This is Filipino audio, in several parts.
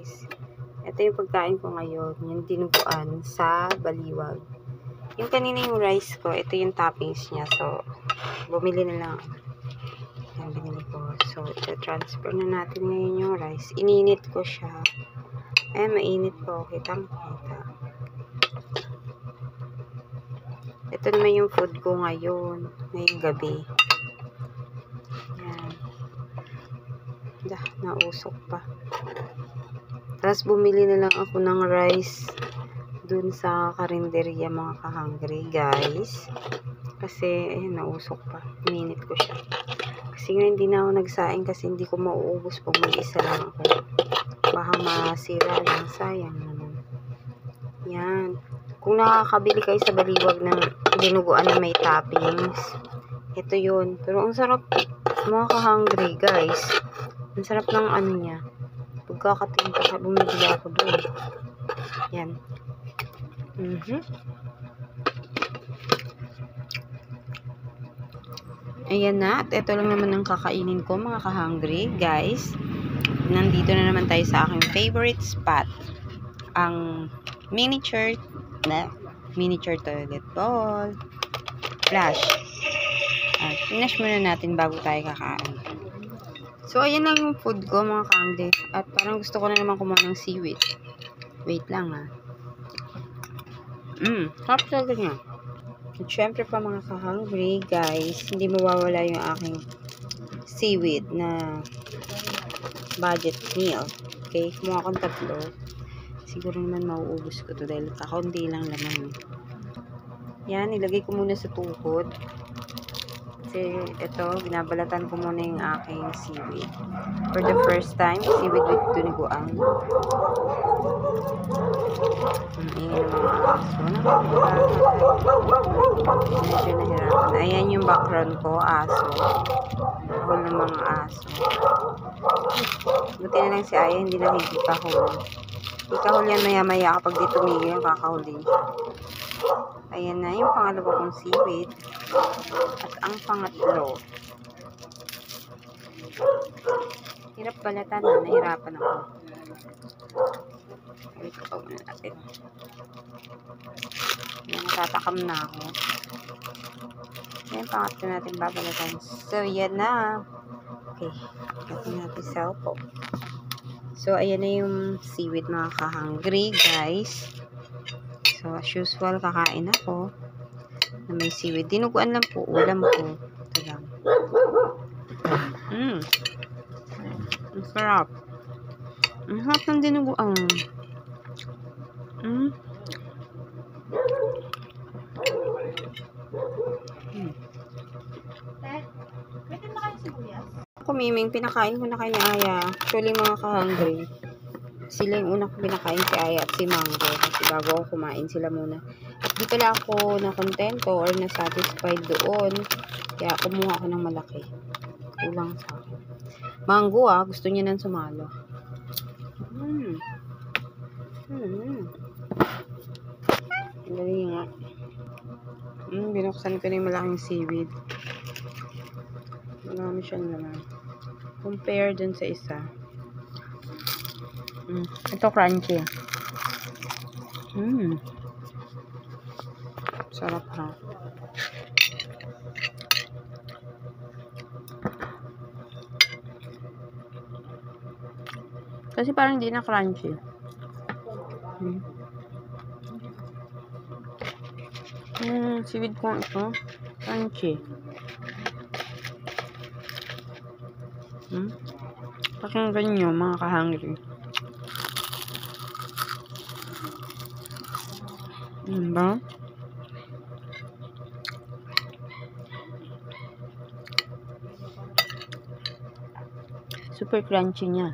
guys. Ito yung pagkain ko ngayon. Yung dinuguan sa baliwag. Yung kanina yung rice ko, ito yung toppings niya. So, bumili na lang. Yan, binili ko. So, ito-transfer na natin ngayon yung rice. Ininit ko siya. Mainit po. Kitang-kita. Ito naman yung food ko ngayon. Ngayong gabi. Yan. Nausok pa. Tapos bumili na lang ako ng rice dun sa karinderya, mga ka-hungry guys. Kasi nausok pa. Minute ko siya. Kasi nga hindi na ako nagsaing kasi hindi ko mauubos pag mag-isa lang ako. Baka masira lang. Sayang naman. Yan. Kung nakakabili kayo sa baliwag ng dinuguan na may toppings, ito yun. Pero ang sarap, mga ka-hungry guys. Ang sarap ng ano niya. Pagkakatingin bumibili ako doon. Yan. Ayan na. At ito lang naman ang kakainin ko, mga ka-hungry guys. Nandito na naman tayo sa aking favorite spot. Ang miniature toilet bowl. Flash. Finish muna natin bago tayo kakain. So, ayan lang yung food ko, mga ka-hungry. At parang gusto ko na naman kumuha ng seaweed. Wait lang, sarap talaga niya. At syempre pa, mga ka-hungry, guys, hindi mawawala yung aking seaweed na budget meal. Okay, kumuha akong 3. Siguro naman mauubos ko to dahil kakaunti lang laman. Yan, ilagay ko muna sa tuhod. Kasi ito, binabalatan ko muna yung aking seaweed. For the first time, seaweed with dinuguan. Ingin ng mga aso. Medyo nahirapan. Ayan yung background ko, aso. Kahol ng mga aso. Buti na lang si Aya, hindi lang higikahol. Higikahol yan maya-maya kapag di tumigil yung kakahol din siya. Ayan na yung pangalawa kong seaweed. At ang pangatlo. Hirap balatan na. Nahirapan ako. Wait ko pa muna natin. Ayan, natatakam na ako. Ayan, pangatlo natin babalatan. So, yan na. Okay. Ito natin cellphone. So, ayan na yung seaweed, mga ka-hungry, guys. So, as usual, kakain ako na may seaweed. Dinuguan lang po. Ulam ko. Ito lang. Ang sarap. Ang sarap ng dinuguan. Ako, Miming, pinakain ko na kay Aya. Actually, mga ka-hungry. Sila yung una ko pinakain, si Aya at si Mango. Kasi bago ako kumain sila muna. Di pala ako nakontento or nasatisfied doon. Kaya kumuha ako ng malaki. Kulang sa akin. Mango gusto niya nang sumalo. Dali nga. Binuksan ko na yung malaking seaweed. Marami siyang naman. Compare dun sa isa. Ito crunchy. Sarap ha. Kasi parang hindi na crunchy. Seaweed ko ito. Crunchy. Pakinggan nyo, mga ka-hungry. Diba? Super crunchy niya.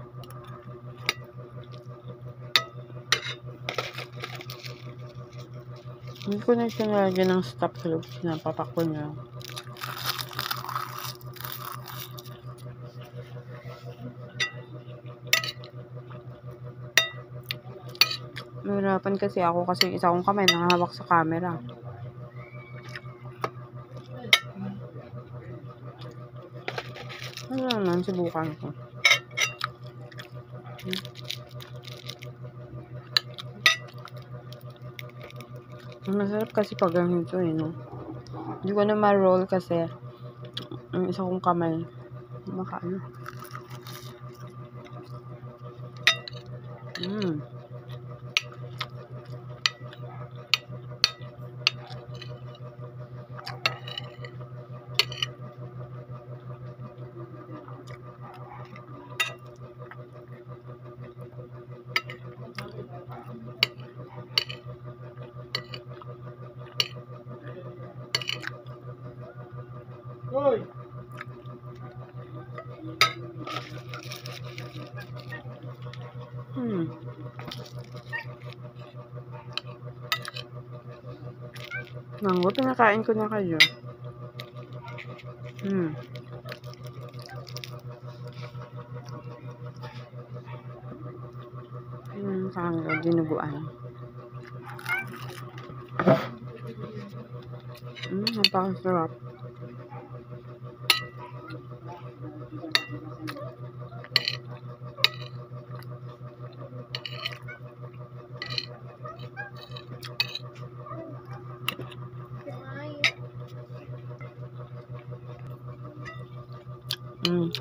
Hindi ko na siya nalagyan ng stop sa loob. Sinapapak ko niya. Mahirapan kasi ako kasi isa kong kamay nakahawak sa camera. Ano naman, subukan ko. Masarap kasi pag ganito eh, no? Hindi ko na ma-roll kasi ang isa kong kamay. Makaano. Hoy! Mango, pinakain ko na kayo. Kanggo, dinuguan. Napakasarap.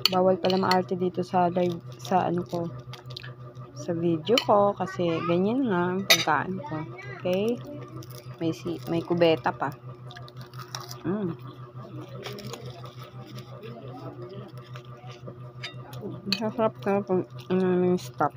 Bawal pala maarte dito sa live, sa ano ko, sa video ko, kasi ganyan nga ang pagkain ko. Okay? May kubeta pa. Masarap na kung yung stuff.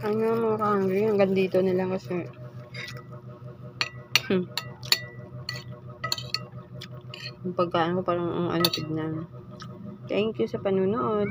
Ano mga hungry, hanggang dito na lang kasi yung pagkain ko parang ano tignan. Thank you sa panunood.